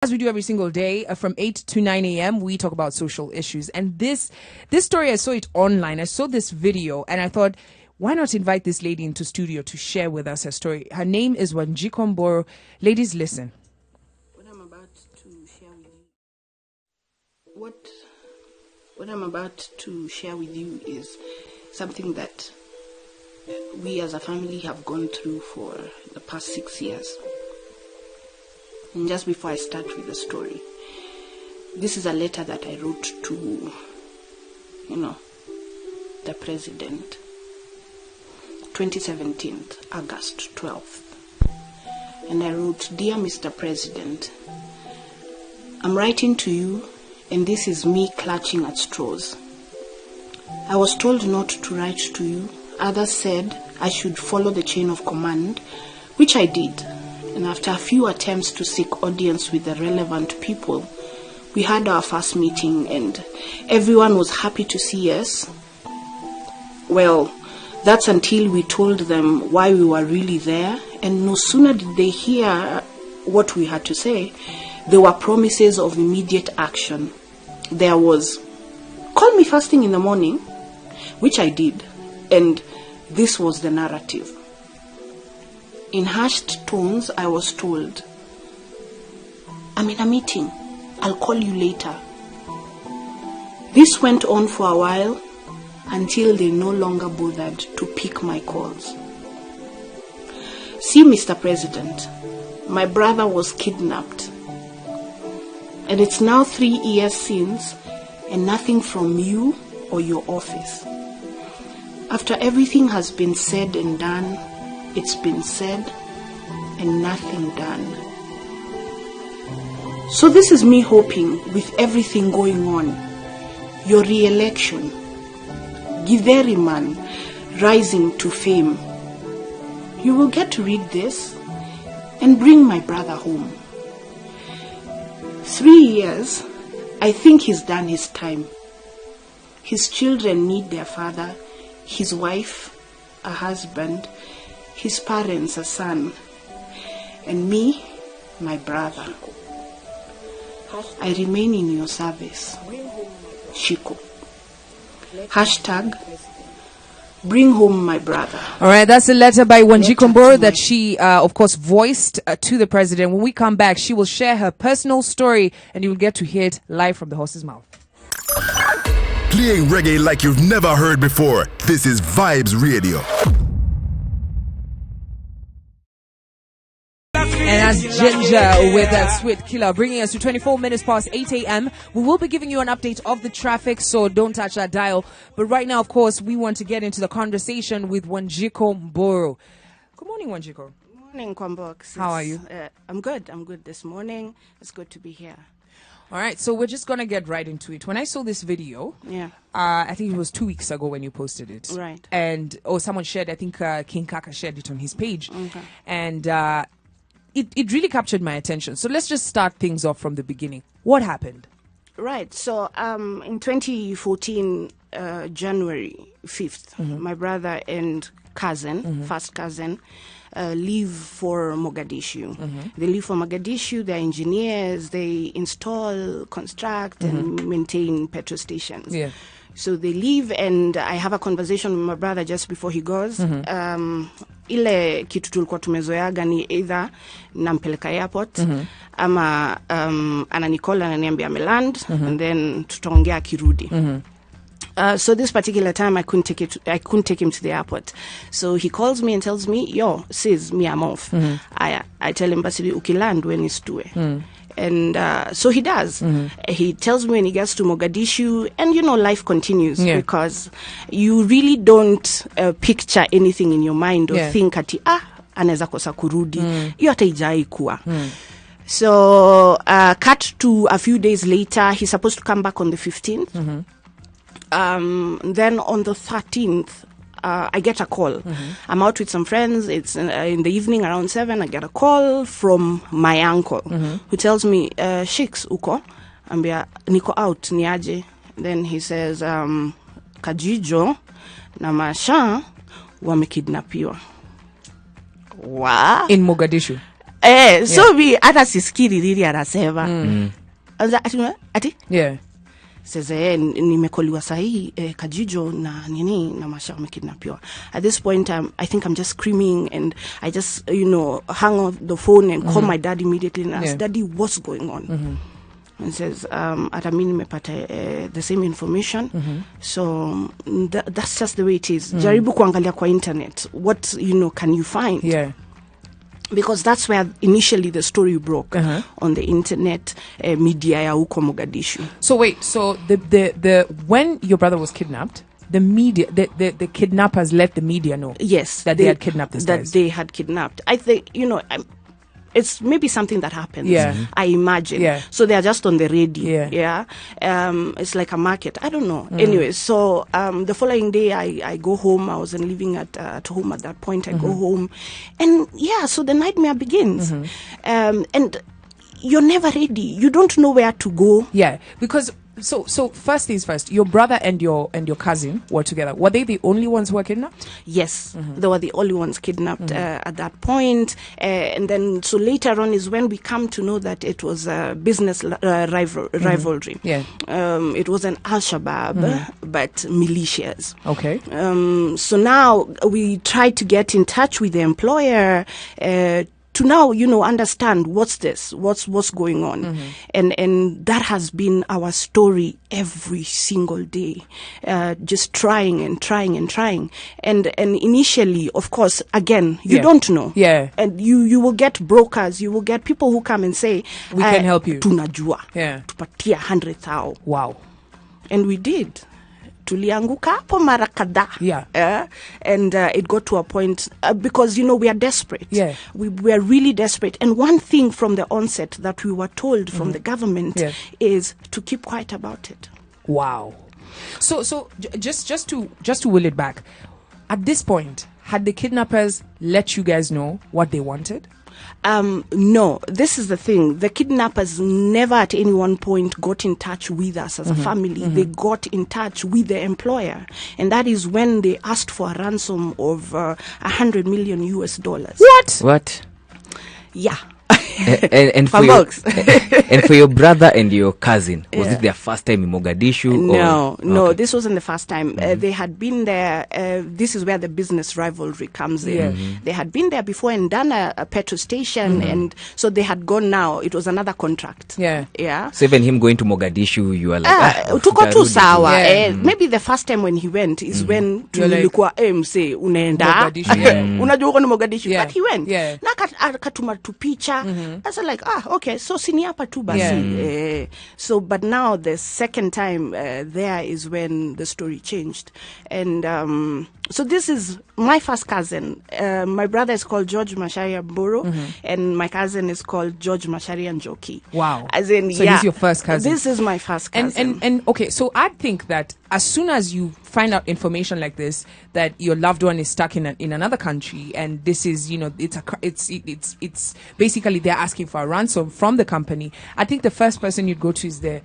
As we do every single day, from 8 to 9 a.m., we talk about social issues. And this story, I saw it online. I saw this video and I thought, why not invite this lady into studio to share with us her story? Her name is Wanjiku Mburu. Ladies, listen. What I'm about to share with you is something that we as a family have gone through for the past 6 years. And just before I start with the story, this is a letter that I wrote to, the president, 2017, August 12th. And I wrote, "Dear Mr. President, I'm writing to you, and this is me clutching at straws. I was told not to write to you. Others said I should follow the chain of command, which I did. And after a few attempts to seek audience with the relevant people, we had our first meeting and everyone was happy to see us. Well, that's until we told them why we were really there, and no sooner did they hear what we had to say, there were promises of immediate action. There was, call me first thing in the morning, which I did, and this was the narrative. In hushed tones, I was told, I'm in a meeting. I'll call you later. This went on for a while until they no longer bothered to pick my calls. See, Mr. President, my brother was kidnapped. And it's now 3 years since, and nothing from you or your office. After everything has been said and done, it's been said and nothing done. So this is me hoping, with everything going on, your re-election, Githeri man rising to fame, you will get to read this and bring my brother home. 3 years, I think he's done his time. His children need their father, his wife, a husband, his parents, a son, and me, my brother. I remain in your service. Shiko. Hashtag, bring home my brother. All right, that's a letter by Wanjiku Mburu that she, of course, voiced to the president. When we come back, she will share her personal story and you will get to hear it live from the horse's mouth. Playing reggae like you've never heard before. This is Vibes Radio. And that's Ginger with that Sweet Killer, bringing us to 24 minutes past 8 a.m. We will be giving you an update of the traffic, so don't touch that dial. But right now, of course, we want to get into the conversation with Wanjiku Mburu. Good morning, Wanjiku. Good morning, Kwambox. How are you? I'm good. I'm good this morning. It's good to be here. All right, so we're just going to get right into it. When I saw this video, I think it was 2 weeks ago when you posted it. Right. And, someone shared, I think King Kaka shared it on his page. Okay. And it really captured my attention. So let's just start things off from the beginning. What happened? Right. So in 2014, January 5th, my brother and cousin, first cousin, leave for Mogadishu. They leave for Mogadishu. They're engineers. They install, construct, and maintain petrol stations. Yeah. So they leave, and I have a conversation with my brother just before he goes. Ile kitu tulikuwa tumezoeaga ni either nampeleka airport ama ananikola ananiambia ameland and then tutaongea akirudi. So this particular time I couldn't take him to the airport. So he calls me and tells me, "Yo, sis, me I'm off." I tell him, "Basi ukiland when isitue." And so he does. He tells me when he gets to Mogadishu, and life continues because you really don't picture anything in your mind or think ati anaweza kosa kurudi. Hiyo hata haijai kuwa. So cut to a few days later, he's supposed to come back on the 15th. Then on the 13th, I get a call. I'm out with some friends. It's in the evening around 7. I get a call from my uncle who tells me, "Sheiks, uko?" Ambia, "Niko out, niaje." Then he says, "Kajijo na Masha wamekidnapiwa." Wow. In Mogadishu. So we hata sisikiri really anasema. Ati? Yeah. Says nimekoliwa sahi Kajijo na nini na Masha wamekidnapiwa. At this point I think I'm just screaming, and I just hang up the phone and call my dad immediately and ask, Daddy, what's going on? And says hata mimi nimepata the same information. So that's just the way it is. Jaribu kuangalia kwa internet, what can you find? Yeah. Because that's where initially the story broke on the internet media ya huko Mogadishu. So wait, so the when your brother was kidnapped, the media, the kidnappers let the media know. Yes, that they had kidnapped this guys. That they had kidnapped. I think it's maybe something that happens. Yeah. I imagine. Yeah. So they are just on the radio. Yeah. It's like a market. I don't know. Anyway, so the following day I go home. I wasn't living at home at that point. I go home, and so the nightmare begins. And you're never ready. You don't know where to go. Yeah, because so first things first, your brother and your cousin were together. Were they the only ones who were kidnapped? Yes, they were the only ones kidnapped at that point. And then so later on is when we come to know that it was a business rivalry. Yeah. It wasn't Al-Shabaab, but militias. Okay. So now we try to get in touch with the employer to now, understand what's going on. And that has been our story every single day. Just trying. And initially, of course, again, you don't know. Yeah. And you will get brokers, you will get people who come and say, we can help you. Tunajua. Yeah. Tupatia 100,000. Wow. And we did. Tulianguka hapo mara kadhaa. Yeah. And it got to a point because we are desperate. Yeah. We were really desperate. And one thing from the onset that we were told from the government is to keep quiet about it. Wow. So just to will it back, at this point, had the kidnappers let you guys know what they wanted? No, this is the thing. The kidnappers never at any one point got in touch with us as a family. They got in touch with the employer. And that is when they asked for a ransom of $100 million US. What? Yeah. and for your brother and your cousin, was it their first time in Mogadishu? No, this wasn't the first time. They had been there. This is where the business rivalry comes in. They had been there before and done a petrol station, and so they had gone now. It was another contract. Yeah. So even him going to Mogadishu, you are like, tuko tu sawa. Maybe the first time when he went is when tulikuwa mse unaenda. Unajua uko Mogadishu, but he went. Na akatuma tu picha. I said like, okay, so sini hapa tu basi. So, but now the second time there is when the story changed. And so this is my first cousin. My brother is called George Macharia Mburu, and my cousin is called George Macharia Njoki. Wow. As in, so this is your first cousin. This is my first cousin. And okay, so I think that as soon as you find out information like this, that your loved one is stuck in another country, and this is, it's basically they're asking for a ransom from the company. I think the first person you'd go to is the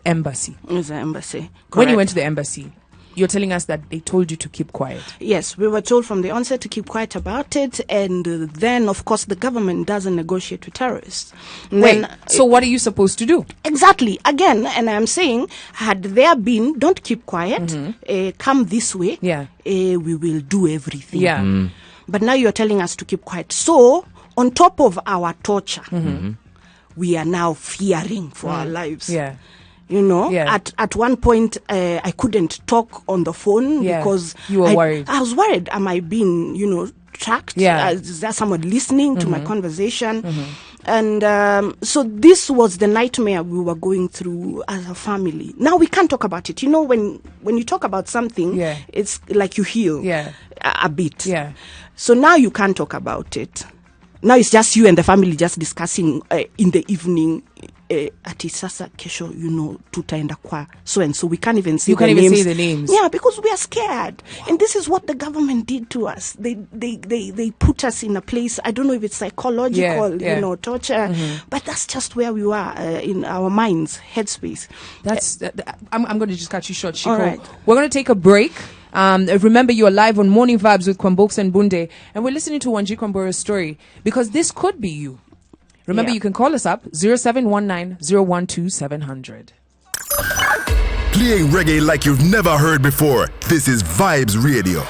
embassy. It's the embassy. Correct. When you went to the embassy, you're telling us that they told you to keep quiet. Yes, we were told from the onset to keep quiet about it, and then, of course, the government doesn't negotiate with terrorists. Wait, so what are you supposed to do? Exactly. Again, and I'm saying, had there been, don't keep quiet, come this way, we will do everything. Yeah. But now you're telling us to keep quiet. So, on top of our torture, we are now fearing for our lives. Yeah. At one point, I couldn't talk on the phone because you were worried. I was worried. Am I being, tracked? Yeah. Is there someone listening to my conversation? And so this was the nightmare we were going through as a family. Now we can't talk about it. When you talk about something, it's like you heal a bit. Yeah. So now you can't talk about it. Now it's just you and the family just discussing in the evening. Ati sasa kesho, tutaenda kwa so and so. We can't even say the names. Yeah, because we are scared. And this is what the government did to us. They put us in a place. I don't know if it's psychological, torture, but that's just where we were in our minds, headspace. I'm going to just cut you short, Shiko. Right. We're going to take a break. Remember, you are live on Morning Vibes with Kwamboks and Bunde, and we're listening to Wanjiku Mburu's story, because this could be you. Remember, Yeah. you can call us up 0719-012-700. Playing reggae like you've never heard before. This is Vibes Radio.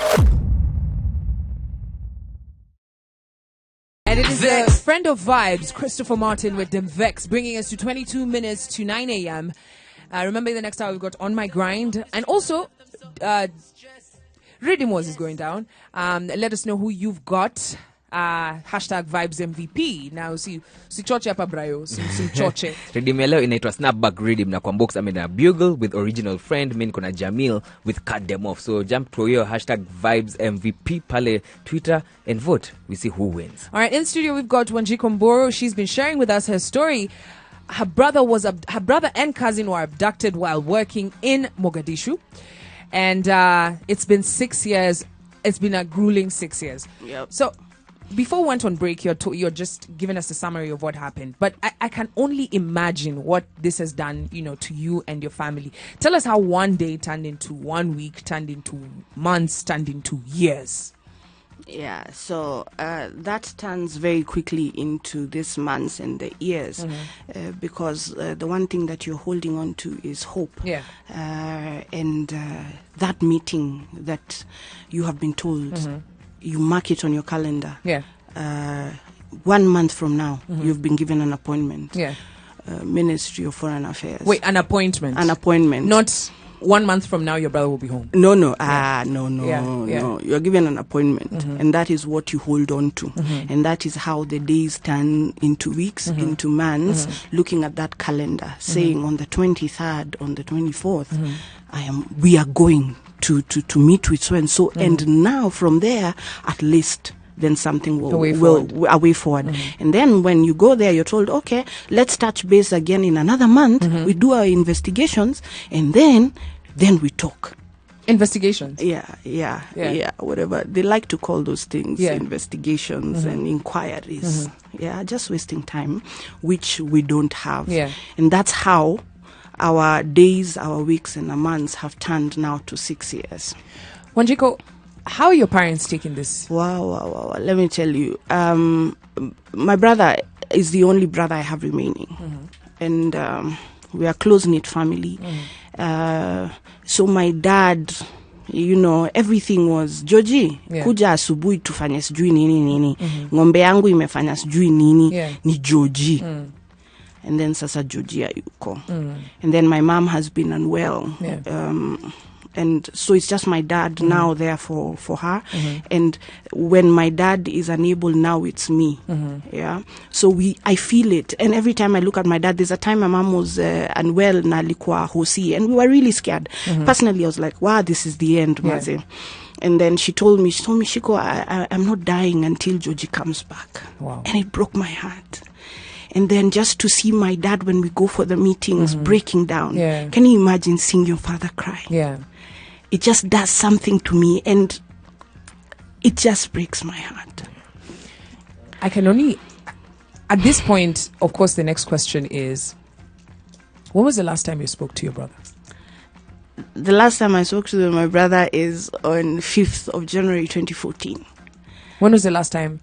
And it is the friend of Vibes, Christopher Martin with them Vex, bringing us to 22 minutes to 9 a.m. Remember, the next hour we've got On My Grind. And also, Rhythm Wars is going down. Let us know who you've got. Hashtag Vibes MVP. Now, si choche hapa brayo. Si choche. Redeem ya leo inaitwa Snapback Redeem, na kwa box amena Bugle with Original Friend, mimi niko na Jamil with Cut Them Off. So jump to your hashtag Vibes MVP pale Twitter and vote. We see who wins. All right, in studio we've got Wanjiku Mburu. She's been sharing with us her story. Her brother and cousin were abducted while working in Mogadishu, and it's been 6 years. It's been a grueling 6 years. Yep. So, before we went on break, you're just giving us a summary of what happened. But I can only imagine what this has done, to you and your family. Tell us how one day turned into 1 week, turned into months, turned into years. Yeah, so that turns very quickly into these months and the years, because the one thing that you're holding on to is hope. Yeah. And that meeting that you have been told, you mark it on your calendar. Yeah. 1 month from now, you've been given an appointment. Yeah. Ministry of Foreign Affairs. Wait, an appointment? An appointment. Not 1 month from now, your brother will be home. No. Yeah. No. Yeah. You're given an appointment, and that is what you hold on to. And that is how the days turn into weeks, into months, looking at that calendar, saying on the 23rd, on the 24th, we are going to meet with so and so. And now from there, at least, then something will a way forward. And then when you go there, you're told, okay, let's touch base again in another month. We do our investigations, and then we talk. Investigations? Yeah, whatever. They like to call those things investigations and inquiries. Yeah, just wasting time, which we don't have. Yeah. And that's how our days, our weeks, and our months have turned now to 6 years. Wanjiku, how are your parents taking this? Wow. Let me tell you. My brother is the only brother I have remaining. And we are close-knit family. So my dad, everything was, Joji, kuja asubuhi tufanye sijui nini. Ngombe yangu imefanya sijui nini, ni Joji. And then sasa Joji hayuko. And then my mom has been unwell. And so it's just my dad now there for her. And when my dad is unable, now it's me. Yeah. So I feel it. And every time I look at my dad, there's a time my mom was unwell, na alikuwa hosi, and we were really scared. Personally, I was like, wow, this is the end, Maze. And then she told me, Shiko, I'm not dying until Joji comes back. Wow. And it broke my heart. And then just to see my dad when we go for the meetings breaking down. Yeah. Can you imagine seeing your father cry? Yeah. It just does something to me, and it just breaks my heart. I can only, at this point, of course, the next question is, when was the last time you spoke to your brother? The last time I spoke to my brother is on 5th of January 2014. When was the last time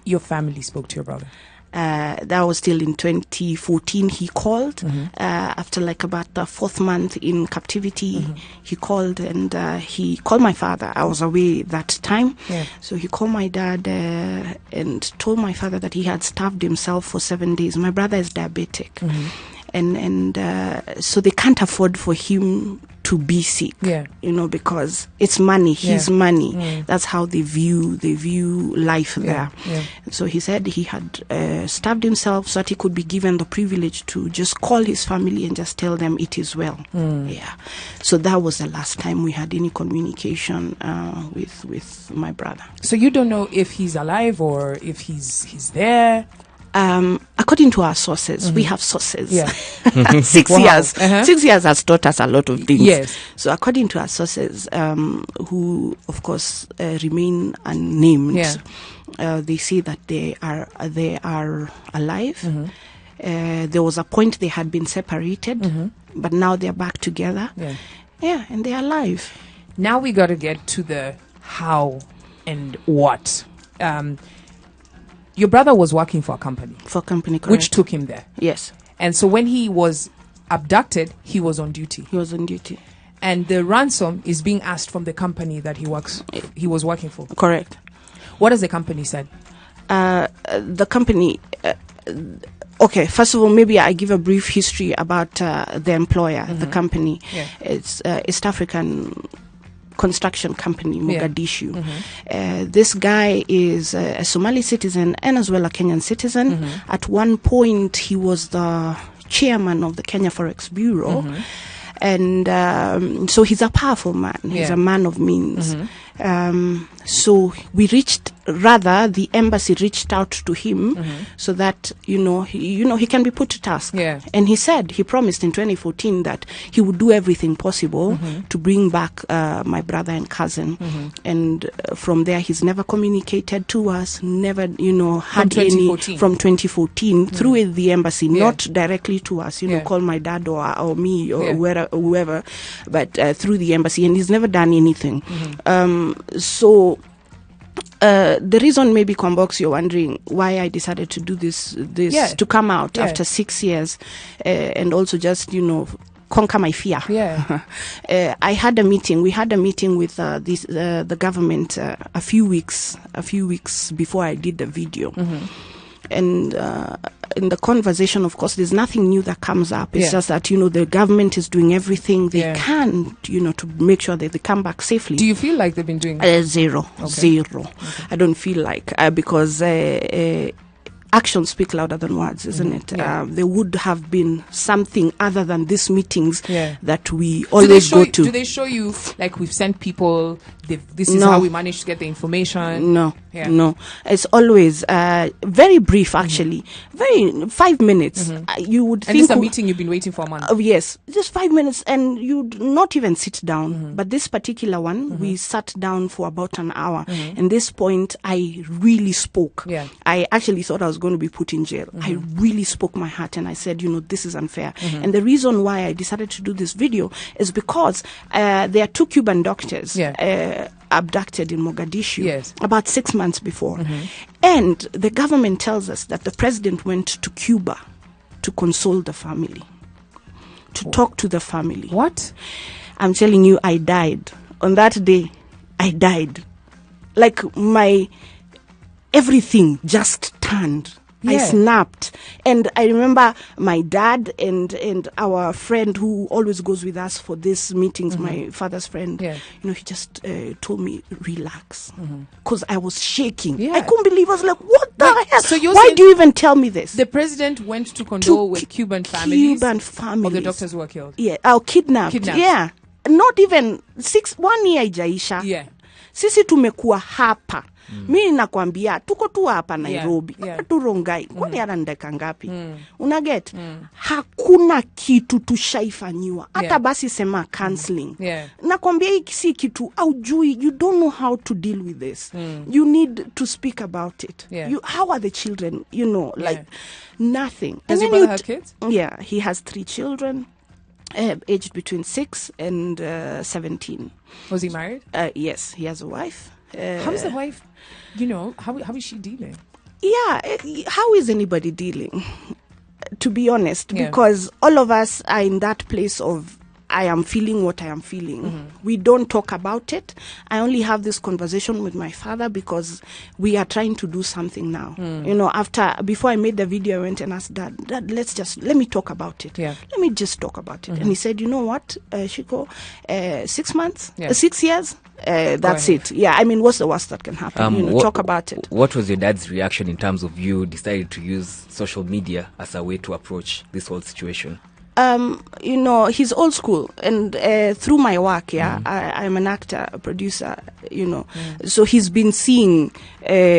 your family spoke to your brother? That was still in 2014. He called after like about the 4th month in captivity. He called, and he called my father. I was away that time. So he called my dad and told my father that he had starved himself for 7 days. My brother is diabetic. And so they can't afford for him to be sick, because it's money, his money. That's how they view life there. So he said he had starved himself so that he could be given the privilege to just call his family and just tell them it is well. So that was the last time we had any communication with my brother. So you don't know if he's alive or if he's there? According to our sources, we have sources. 6 Wow. years. 6 years has taught us a lot of things. Yes. So according to our sources, who of course remain unnamed, they say that they are alive. There was a point they had been separated, but now they're back together. And they're alive. Now we got to get to the how and what. Your brother was working for a company, correct. which took him there. Yes, And so when he was abducted, he was on duty. he was on duty. And the ransom is being asked from the company that he was working for. Correct. What has the company said? The company. Okay, first of all, maybe I give a brief history about the employer, the company. Yeah. It's East African construction company, Yeah. Mogadishu. This guy is a Somali citizen and as well a Kenyan citizen. At one point, he was the chairman of the Kenya Forex Bureau. And so he's a powerful man. He's Yeah. a man of means. So the embassy reached out to him so that, he can be put to task. Yeah. And he promised in 2014 that he would do everything possible to bring back my brother and cousin. And from there, he's never communicated to us, never, had any 2014. from 2014 through the embassy, Yeah. not directly to us, Yeah. call my dad or me or Yeah. whoever, but through the embassy, and he's never done anything. So the reason maybe Kwambox, you're wondering why I decided to do this Yeah. to come out Yeah. after 6 years and also just conquer my fear. Yeah. I had a meeting. We had a meeting with the government a few weeks before I did the video. And in the conversation, of course, there's nothing new that comes up. It's Yeah. just that, the government is doing everything they Yeah. can, to make sure that they come back safely. Do you feel like they've been doing Zero. I don't feel like, because actions speak louder than words, isn't it? Yeah. There would have been something other than these meetings Yeah. that we always go to. Do they show you, like, we've sent people, this is No. how we managed to get the information? No, Yeah. no. It's always very brief, actually. 5 minutes. You would And think. this is a meeting you've been waiting for a month. Yes, just 5 minutes, and you'd not even sit down. But this particular one, we sat down for about an hour. And this point, I really spoke. Yeah. I actually thought I was going to be put in jail. I really spoke my heart, and I said, this is unfair. And the reason why I decided to do this video is because there are 2 Cuban doctors abducted in Mogadishu Yes. about 6 months before. And the government tells us that the president went to Cuba to console the family, to talk to the family. What? I'm telling you, I died. On that day, I died. Like my everything just turned. I Yeah. snapped. And I remember my dad and our friend who always goes with us for these meetings, my father's friend, Yeah. he just told me, relax. Because I was shaking. Yeah. I couldn't believe. I was like, what the Wait, hell? so you're Why saying do you even tell me this? The president went to condole with Cuban families? Cuban Or families. the doctors who were killed? Yeah, kidnapped. Kidnapped. Yeah. Not even 1 year haijaisha. Yeah. Sisi tumekuwa hapa. Mi nakwambia tuko tu hapa Nairobi. Yeah. Hapa tu Rongai. Kwani hata ndeka ngapi? Unaget? Hakuna kitu tushaifanyiwa. Hata Yeah. basi sema counseling. Yeah. Nakwambia hiki si kitu aujui. You don't know how to deal with this. You need to speak about it. Yeah. How are the children? Like nothing. Does And your then brother have kids? Yeah, he has 3 children. Aged between 6 and 17. Was he married? Yes, he has a wife. How is the wife, how is she dealing? Yeah, how is anybody dealing? To be honest, Yeah. because all of us are in that place of I am feeling what I am feeling. We don't talk about it. I only have this conversation with my father because we are trying to do something now. Before I made the video, I went and asked Dad, let me talk about it. Yeah. Let me just talk about it. And he said, you know what, Shiko, 6 months, Yeah. 6 years, that's ahead. it. Yeah, I mean, what's the worst that can happen? Talk about it. What was your dad's reaction in terms of you decided to use social media as a way to approach this whole situation? He's old school, and through my work, I'm an actor, a producer, so he's been seeing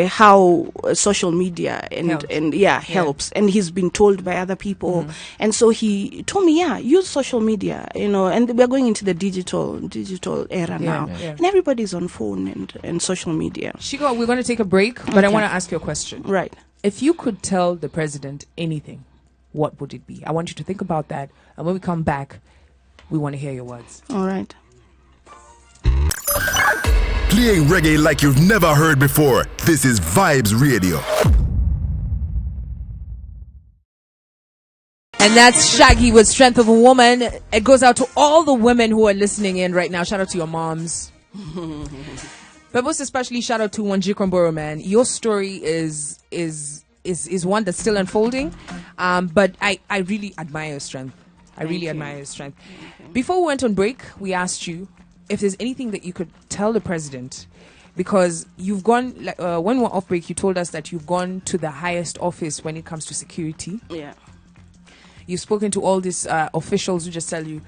how social media helps, and he's been told by other people, and so he told me, use social media, and we're going into the digital era now, and everybody's on phone and social media. Shiko, we're going to take a break, but I want to ask you a question. Right. If you could tell the president anything, what would it be? I want you to think about that. And when we come back, we want to hear your words. All right. Playing reggae like you've never heard before. This is Vibes Radio. And that's Shaggy with Strength of a Woman. It goes out to all the women who are listening in right now. Shout out to your moms. But most especially shout out to Wanjiku Mburu, man. Your story is one that's still unfolding. But I really admire your strength. I really admire your strength. Before we went on break, we asked you if there's anything that you could tell the president, because you've gone, when we were off break, you told us that you've gone to the highest office when it comes to security. Yeah. You've spoken to all these officials who just tell you,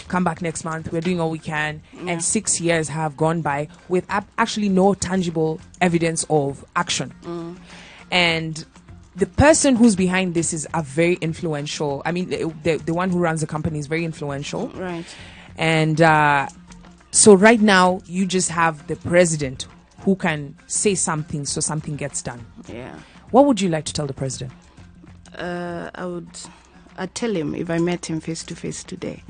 come back next month, we're doing all we can. Yeah. And 6 years have gone by with actually no tangible evidence of action. And the person who's behind this is a very influential, I mean, the one who runs the company is very influential. Right. And so right now, you just have the president who can say something so something gets done. Yeah. What would you like to tell the president? I'd tell him if I met him face to face today,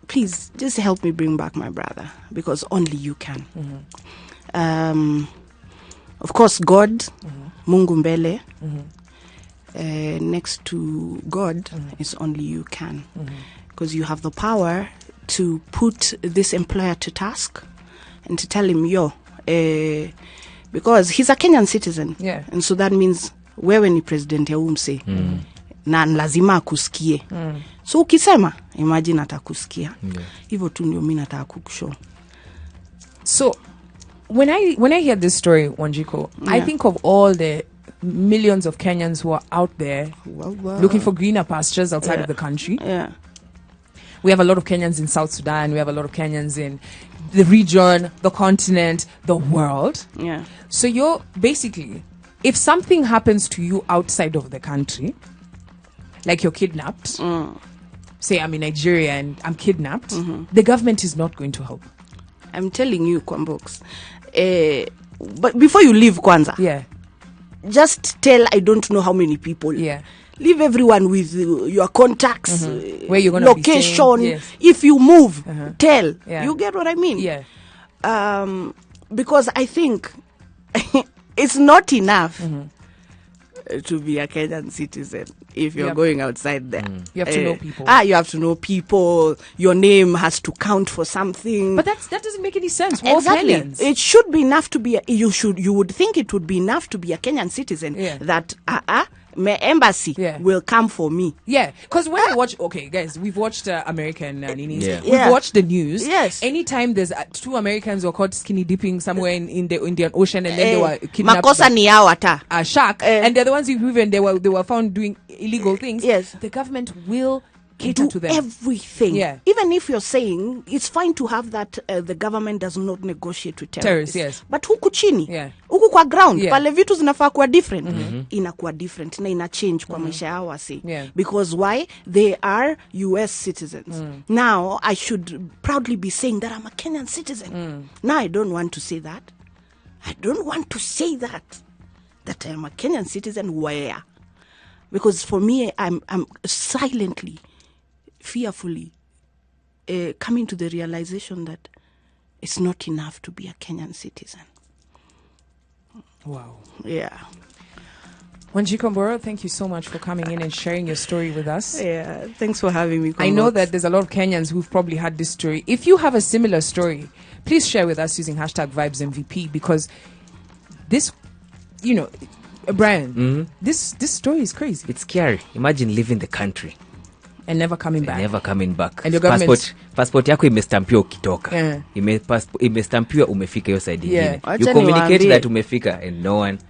please just help me bring back my brother, because only you can. Of course, God, Mungu mbele, next to God is only you can, because you have the power to put this employer to task and to tell him, because he's a Kenyan citizen, and so that means wewe ni president ya umse na lazima akusikie. So ukisema, imagine atakusikia. Hivyo tu ndio mimi nataka kukushow. So when I hear this story, Wanjiku, I think of all the millions of Kenyans who are out there looking for greener pastures outside of the country. Yeah. We have a lot of Kenyans in South Sudan. We have a lot of Kenyans in the region, the continent, the world. Yeah. So you're basically, if something happens to you outside of the country, like you're kidnapped, say I'm in Nigeria and I'm kidnapped, the government is not going to help. I'm telling you, Kwambox. But before you leave, Kwanza, just tell I don't know how many people. Leave everyone with your contacts, where you're gonna location. Be if you move, tell. You get what I mean? Yeah. Because I think it's not enough to be a Kenyan citizen if you're going outside there. You have to know people. You have to know people. Your name has to count for something. But that doesn't make any sense. We're Exactly. all Kenyans. It should be enough to be. You would think it would be enough to be a Kenyan citizen. That my embassy will come for me. Yeah, because when I watch, okay, guys, we've watched American Ninis. Yeah. We've watched the news. Yes. Anytime there's two Americans who are caught skinny dipping somewhere in the Indian Ocean, and then they were kidnapped Makosa ni yao ata. a shark, and they're the ones who even they were found doing illegal things. Yes. The government will cater to them. Everything. Yeah. Even if you're saying it's fine to have that, the government does not negotiate with terrorists. Yes. But huku chini, Yeah. huku kwa ground, Yeah. pale vitu zinafaa kuwa different. Inakuwa different na ina change kwa maisha yao wasi. Yeah. Because why? They are US citizens. Now, I should proudly be saying that I'm a Kenyan citizen. Now, I don't want to say that. I don't want to say that I am a Kenyan citizen where? Because for me, I'm silently, fearfully coming to the realization that it's not enough to be a Kenyan citizen. Wow. Yeah. Wanjiku Mburu, thank you so much for coming in and sharing your story with us. Yeah. Thanks for having me. I know that there's a lot of Kenyans who've probably had this story. If you have a similar story, please share with us using #VibesMVP, because this, Brian, this story is crazy. It's scary. Imagine leaving the country and never coming back. Never coming back. And your government, passport yako imestampiwa ukitoka. Yeah. Imestampiwa umefika hiyo side Yeah. nyingine. Acha You communicate niwaambie. that umefika and no one is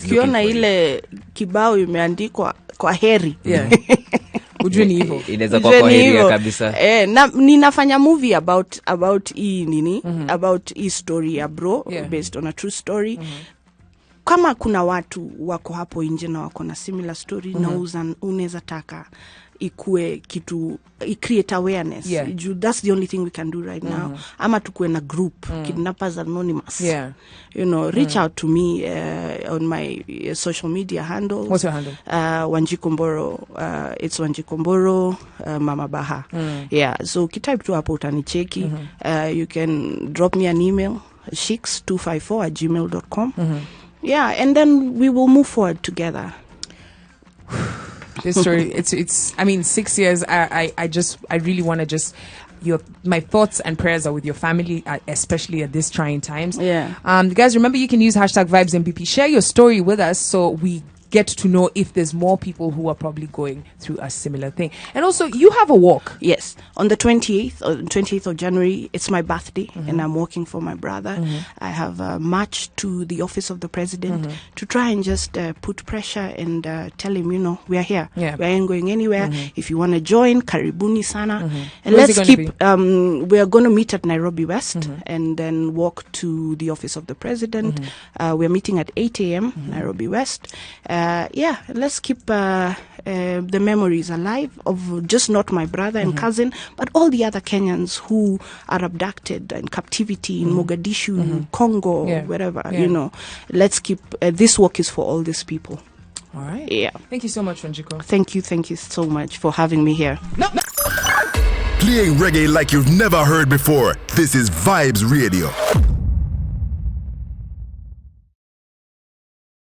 looking Ukiona for you. ile kibao imeandikwa kwa heri. Yeah. Ujue ni hivyo. Inaweza kuwa kwa heri ya kabisa. Ninafanya movie about hii nini, about hii story ya bro, based on a true story. Kama kuna watu wako hapo nje na wako na similar story, na unaweza taka ikue kitu, create awareness. That's the only thing we can do right now. Ama tukue na group, Kidnappers Anonymous. Reach out to me on my social media handles. What's your handle? Wanjiku Mburu. It's Wanjiku Mburu, Mama Baha. Yeah, so kitype tu hapo utanicheki. You can drop me an email, shix254@gmail.com. Yeah, and then we will move forward together. This story, it's. I mean, 6 years. I really want to just. My thoughts and prayers are with your family, especially at these trying times. Yeah. Guys, remember you can use #VibesMPP. Share your story with us so we get to know if there's more people who are probably going through a similar thing. And also, you have a walk. Yes, on the 28th of January, it's my birthday, and I'm walking for my brother. I have a march to the office of the president to try and just put pressure and tell him, we are here. Yeah. We ain't going anywhere. If you want to join, karibuni sana. And Where's let's it gonna keep, we are going to meet at Nairobi West and then walk to the office of the president. We're meeting at 8 a.m. Nairobi West. Let's keep the memories alive of just not my brother and cousin, but all the other Kenyans who are abducted in captivity in Mogadishu, Congo, wherever, Let's keep, this work is for all these people. All right. Yeah. Thank you so much, Wanjiku. Thank you so much for having me here. Playing reggae like you've never heard before. This is Vibes Radio.